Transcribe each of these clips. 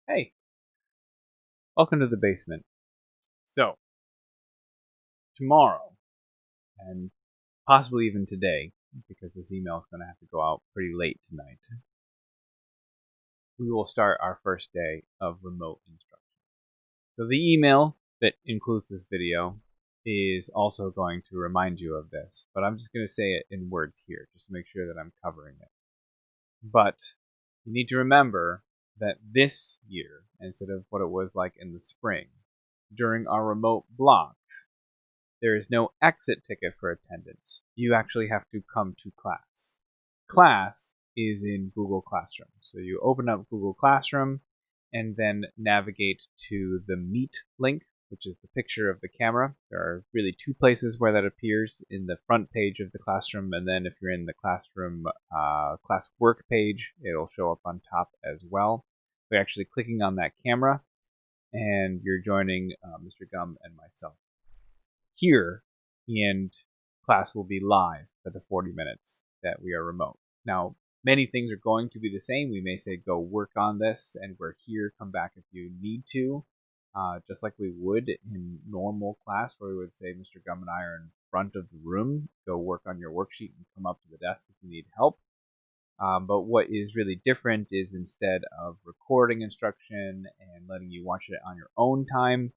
Hey, welcome to the basement. So, tomorrow, and possibly even today, because this email is going to have to go out pretty late tonight, we will start our first day of remote instruction. So the email that includes this video is also going to remind you of this, but I'm just going to say it in words here, just to make sure that I'm covering it. But you need to remember that this year, instead of what it was like in the spring, during our remote blocks, there is no exit ticket for attendance. You actually have to come to class. Class is in Google Classroom. So you open up Google Classroom and then navigate to the Meet link, which is the picture of the camera. There are really two places where that appears: in the front page of the classroom, and then if you're in the classroom class work page, it'll show up on top as well. We're actually clicking on that camera, and you're joining Mr. Gum and myself here, and class will be live for the 40 minutes that we are remote. Now, many things are going to be the same. We may say, go work on this, and we're here, come back if you need to, just like we would in normal class, where we would say, Mr. Gum and I are in front of the room, go work on your worksheet and come up to the desk if you need help. But what is really different is, instead of recording instruction and letting you watch it on your own time,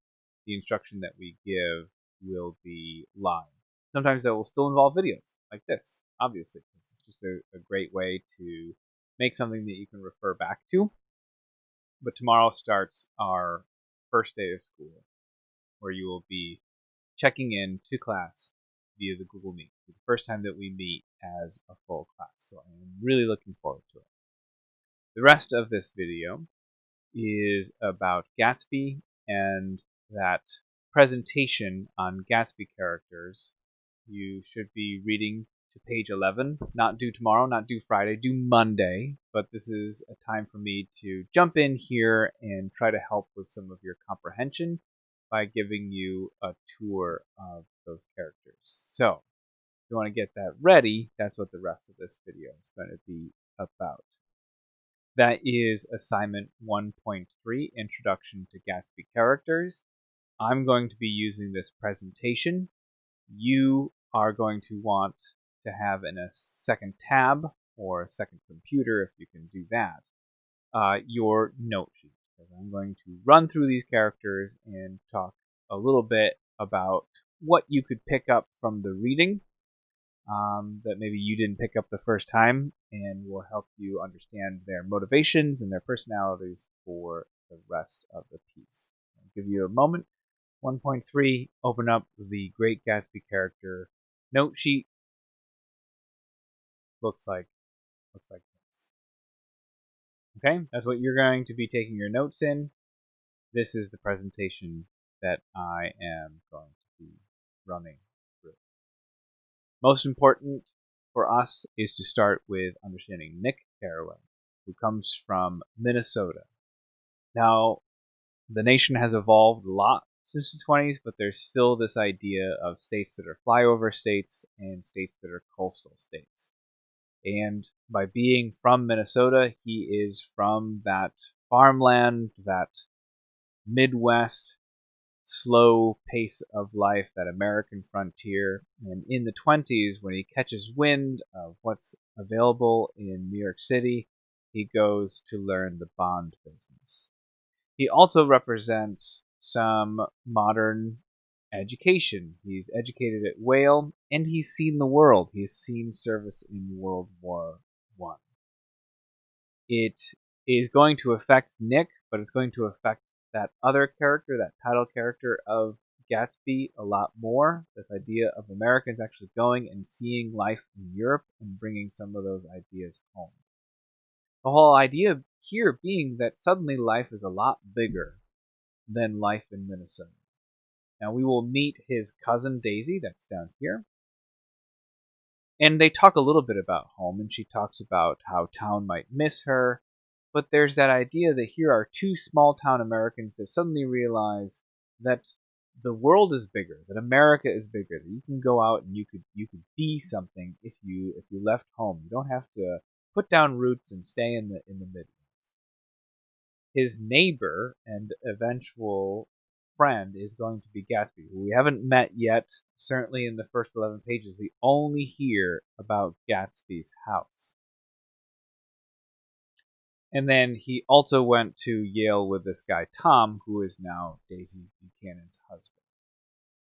the instruction that we give will be live. Sometimes that will still involve videos, like this, obviously. This is just a great way to make something that you can refer back to. But tomorrow starts our first day of school, where you will be checking in to class via the Google Meet. It's the first time that we meet as a full class, so I'm really looking forward to it. The rest of this video is about Gatsby and that presentation on Gatsby Characters. You should be reading to page 11, not due tomorrow, not due Friday, due Monday, but this is a time for me to jump in here and try to help with some of your comprehension by giving you a tour of those characters. So, if you want to get that ready, that's what the rest of this video is going to be about. That is assignment 1.3, Introduction to Gatsby Characters. I'm going to be using this presentation. You are going to want to have in a second tab, or a second computer if you can do that, your note sheet. Because I'm going to run through these characters and talk a little bit about what you could pick up from the reading that maybe you didn't pick up the first time, and will help you understand their motivations and their personalities for the rest of the piece. I'll give you a moment. 1.3, open up the Great Gatsby character note sheet. Looks like this. Okay, that's what you're going to be taking your notes in. This is the presentation that I am going to be running through. Most important for us is to start with understanding Nick Carraway, who comes from Minnesota. Now, the nation has evolved a lot since the 20s, but there's still this idea of states that are flyover states and states that are coastal states. And by being from Minnesota, he is from that farmland, that Midwest slow pace of life, that American frontier. And in the 20s, when he catches wind of what's available in New York City, he goes to learn the bond business. He also represents some modern education. He's educated at Whale, and he's seen the world. He's seen service in World War I. It is going to affect Nick, but it's going to affect that other character, that title character of Gatsby, a lot more. This idea of Americans actually going and seeing life in Europe and bringing some of those ideas home. The whole idea here being that suddenly life is a lot bigger than life in Minnesota. Now we will meet his cousin Daisy, that's down here. And they talk a little bit about home, and she talks about how town might miss her. But there's that idea that here are two small town Americans that suddenly realize that the world is bigger, that America is bigger, that you can go out and you could be something if you left home. You don't have to put down roots and stay in the Midwest. his neighbor and eventual friend is going to be Gatsby, who we haven't met yet. Certainly in the first 11 pages, we only hear about Gatsby's house. And then he also went to Yale with this guy, Tom, who is now Daisy Buchanan's husband.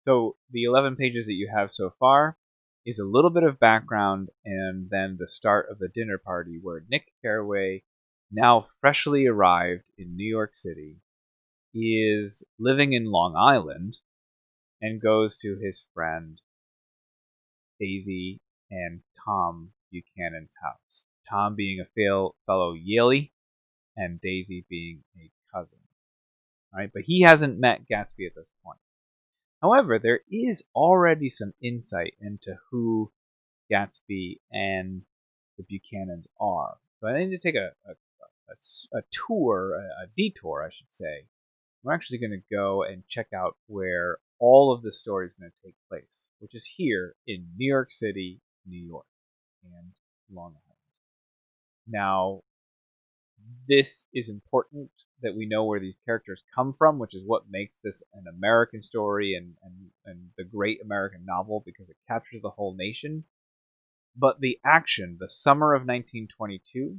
So the 11 pages that you have so far is a little bit of background and then the start of the dinner party where Nick Carraway, now freshly arrived in New York City, is living in Long Island and goes to his friend Daisy and Tom Buchanan's house. Tom being a fellow Yalie and Daisy being a cousin. Right? But he hasn't met Gatsby at this point. However, there is already some insight into who Gatsby and the Buchanans are. So I need to take a tour, a detour, I should say. We're actually going to go and check out where all of this story is going to take place, which is here in New York City, New York, and Long Island. Now, this is important that we know where these characters come from, which is what makes this an American story and the great American novel, because it captures the whole nation. But the action, the summer of 1922,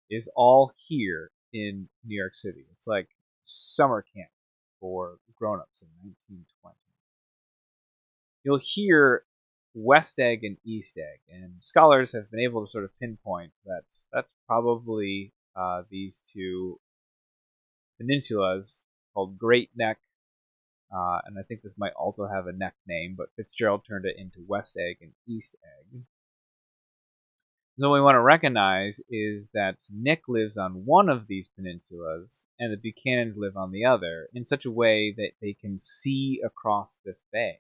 is all here in New York City. It's like summer camp for grown-ups in 1920. You'll hear West Egg and East Egg, and scholars have been able to sort of pinpoint that that's probably these two peninsulas called Great Neck, and I think this might also have a neck name, but Fitzgerald turned it into West Egg and East Egg. So what we want to recognize is that Nick lives on one of these peninsulas and the Buchanans live on the other in such a way that they can see across this bay.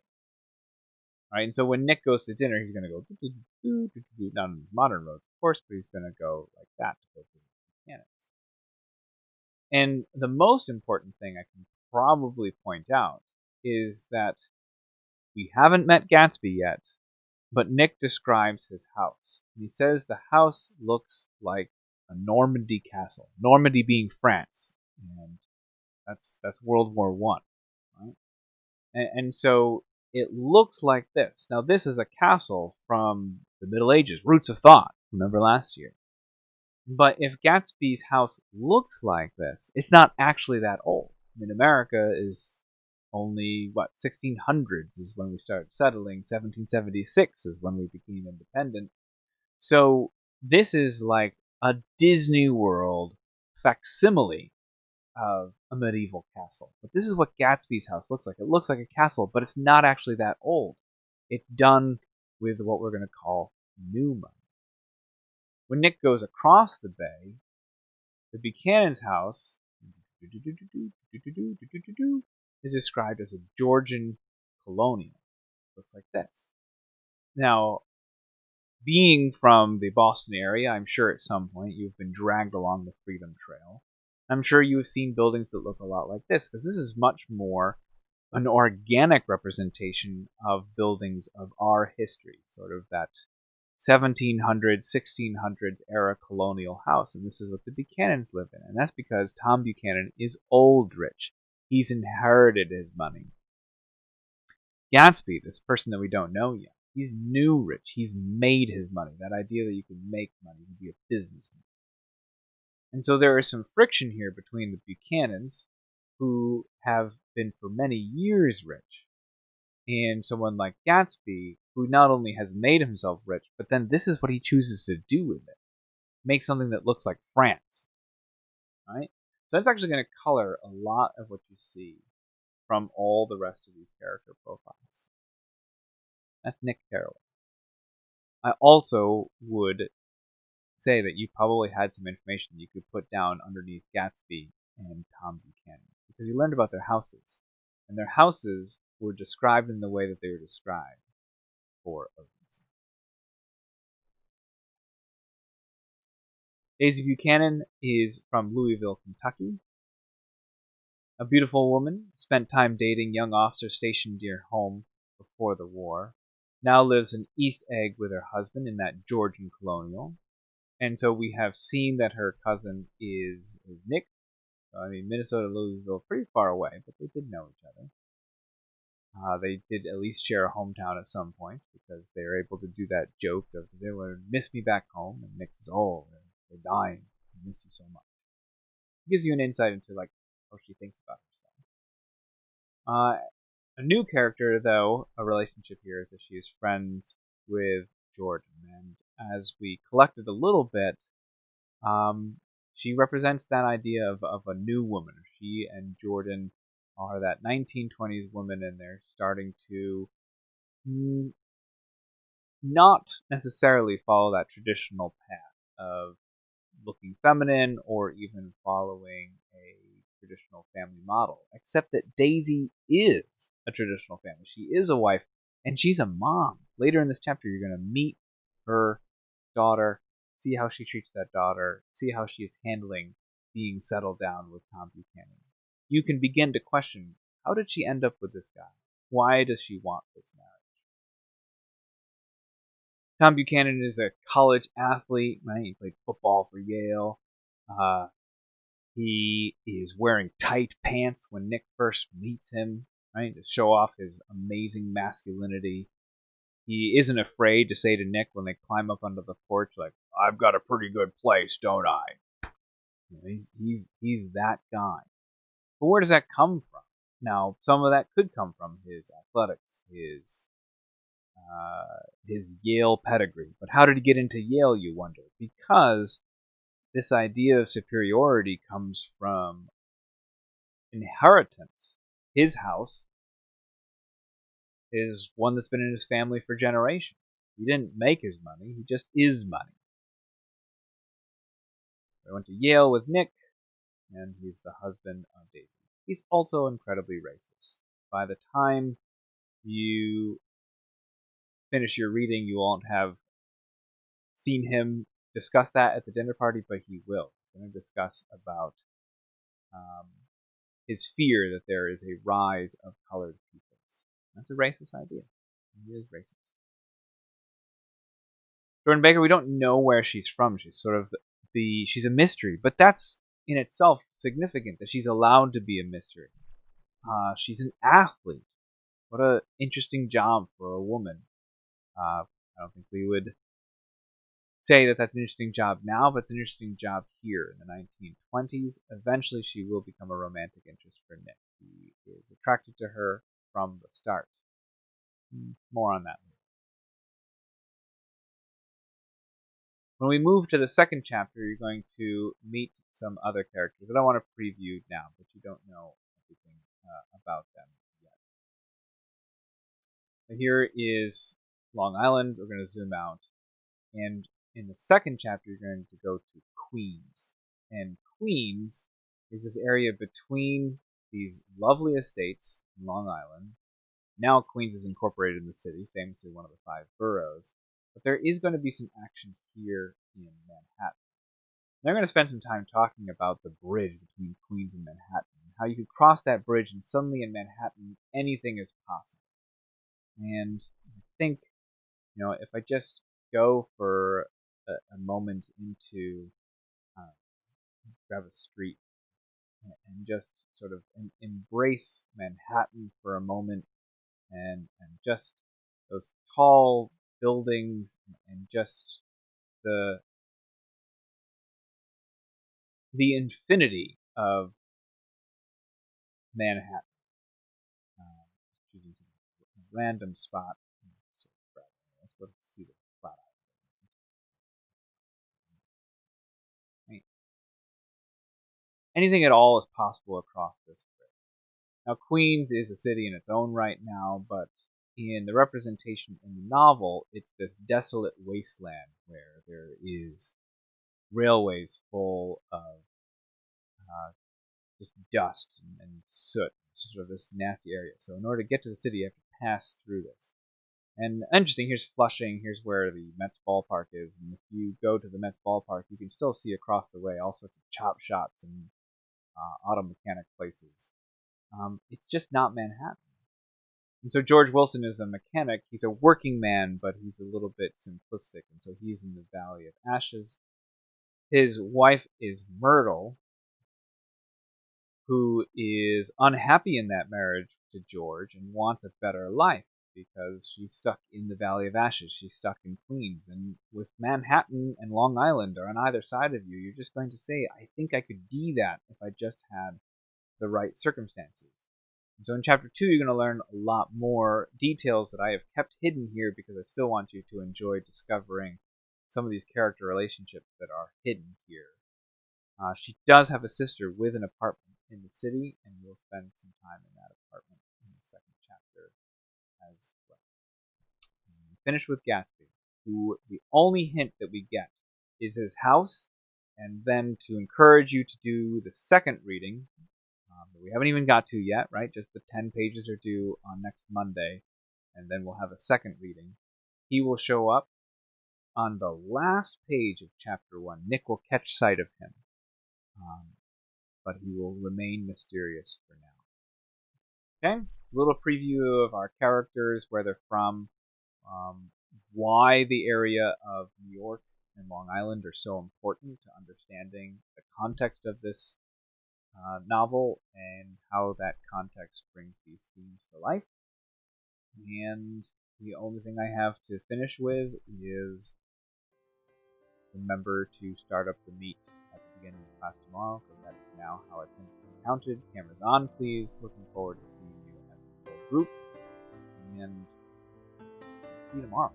Right? And so when Nick goes to dinner, he's going to go down modern roads, of course, but he's going to go like that to go to the Buchanans. And the most important thing I can probably point out is that we haven't met Gatsby yet, but Nick describes his house. He says the house looks like a Normandy castle. Normandy being France, and that's World War I, right? And so it looks like this. Now this is a castle from the Middle Ages, Roots of Thought. Remember last year? But if Gatsby's house looks like this, it's not actually that old. I mean, America is only, 1600s is when we started settling. 1776 is when we became independent. So this is like a Disney World facsimile of a medieval castle. But this is what Gatsby's house looks like. It looks like a castle, but it's not actually that old. It's done with what we're going to call new money. When Nick goes across the bay, the Buchanan's house is described as a Georgian colonial. Looks like this. Now, being from the Boston area, I'm sure at some point you've been dragged along the Freedom Trail. I'm sure you've seen buildings that look a lot like this, because this is much more an organic representation of buildings of our history, sort of that 1700s, 1600s era colonial house, and this is what the Buchanans live in, and that's because Tom Buchanan is old rich. He's inherited his money. Gatsby, this person that we don't know yet, he's new rich. He's made his money. That idea that you can make money and be a businessman. And so there is some friction here between the Buchanans, who have been for many years rich, and someone like Gatsby, who not only has made himself rich, but then this is what he chooses to do with it. Make something that looks like France. Right? So that's actually going to color a lot of what you see from all the rest of these character profiles. That's Nick Carraway. I also would say that you probably had some information you could put down underneath Gatsby and Tom Buchanan, because you learned about their houses. And their houses were described in the way that they were described for a reason. Daisy Buchanan is from Louisville, Kentucky. A beautiful woman, spent time dating young officers stationed near home before the war. Now lives in East Egg with her husband in that Georgian colonial. And so we have seen that her cousin is Nick, So, I mean, Minnesota, Louisville, pretty far away, but they did know each other. They did at least share a hometown at some point because they were able to do that joke of, they would miss me back home, and Nick says, oh, they're dying. I miss you so much. It gives you an insight into like how she thinks about herself. A new character, though, a relationship here is that she is friends with Jordan, and as we collected a little bit, she represents that idea of a new woman. She and Jordan are that 1920s woman, and they're starting to not necessarily follow that traditional path of looking feminine or even following a traditional family model, except that Daisy is a traditional family. She is a wife, and she's a mom. Later in this chapter, you're going to meet her daughter, see how she treats that daughter, see how she's handling being settled down with Tom Buchanan. You can begin to question, how did she end up with this guy? Why does she want this marriage? Tom Buchanan is a college athlete, right? He played football for Yale. He is wearing tight pants when Nick first meets him, right? To show off his amazing masculinity. He isn't afraid to say to Nick when they climb up onto the porch, like, I've got a pretty good place, don't I? You know, he's that guy. But where does that come from? Now, some of that could come from his athletics, his Yale pedigree. But how did he get into Yale, you wonder? Because this idea of superiority comes from inheritance. His house is one that's been in his family for generations. He didn't make his money, he just is money. I went to Yale with Nick, and he's the husband of Daisy. He's also incredibly racist. By the time you finish your reading, you won't have seen him discuss that at the dinner party, but he will. He's going to discuss about his fear that there is a rise of colored peoples. That's a racist idea. He is racist. Jordan Baker, we don't know where she's from. She's sort of she's a mystery, but that's in itself significant that she's allowed to be a mystery. She's an athlete. What an interesting job for a woman. I don't think we would say that that's an interesting job now, but it's an interesting job here in the 1920s. Eventually, she will become a romantic interest for Nick. He is attracted to her from the start. More on that later. When we move to the second chapter, you're going to meet some other characters. I don't want to preview now, but you don't know everything about them yet. So here is Long Island. We're going to zoom out. And in the second chapter, you're going to go to Queens. And Queens is this area between these lovely estates in Long Island. Now Queens is incorporated in the city, famously one of the 5 boroughs. But there is going to be some action here in Manhattan. They're going to spend some time talking about the bridge between Queens and Manhattan, and how you could cross that bridge and suddenly in Manhattan anything is possible. And I think, if I just go for a moment into grab a street and just sort of embrace Manhattan for a moment, and just those tall buildings and just the infinity of Manhattan. Choosing some random spot. Let's go see the flat island. Anything at all is possible across this bridge. Now, Queens is a city in its own right now, but in the representation in the novel, it's this desolate wasteland where there is railways full of just dust and soot, sort of this nasty area. So in order to get to the city, you have to pass through this. And interesting, here's Flushing, here's where the Mets ballpark is, and if you go to the Mets ballpark, you can still see across the way all sorts of chop shops and auto mechanic places. It's just not Manhattan. And so George Wilson is a mechanic. He's a working man, but he's a little bit simplistic, and so he's in the Valley of Ashes. His wife is Myrtle, who is unhappy in that marriage to George and wants a better life because she's stuck in the Valley of Ashes. She's stuck in Queens. And with Manhattan and Long Island are on either side of you, you're just going to say, I think I could be that if I just had the right circumstances. And so in Chapter 2, you're going to learn a lot more details that I have kept hidden here because I still want you to enjoy discovering some of these character relationships that are hidden here. She does have a sister with an apartment in the city, and we'll spend some time in that apartment in the second chapter as well. And we finish with Gatsby, who the only hint that we get is his house, and then to encourage you to do the second reading, that we haven't even got to yet, right? Just the 10 pages are due on next Monday, and then we'll have a second reading. He will show up on the last page of Chapter 1. Nick will catch sight of him. But he will remain mysterious for now. Okay? A little preview of our characters, where they're from, why the area of New York and Long Island are so important to understanding the context of this novel and how that context brings these themes to life. And the only thing I have to finish with is remember to start up the meet at the beginning of class tomorrow, because that is now how attendance is counted. Cameras on, please. Looking forward to seeing you as a whole group. And see you tomorrow.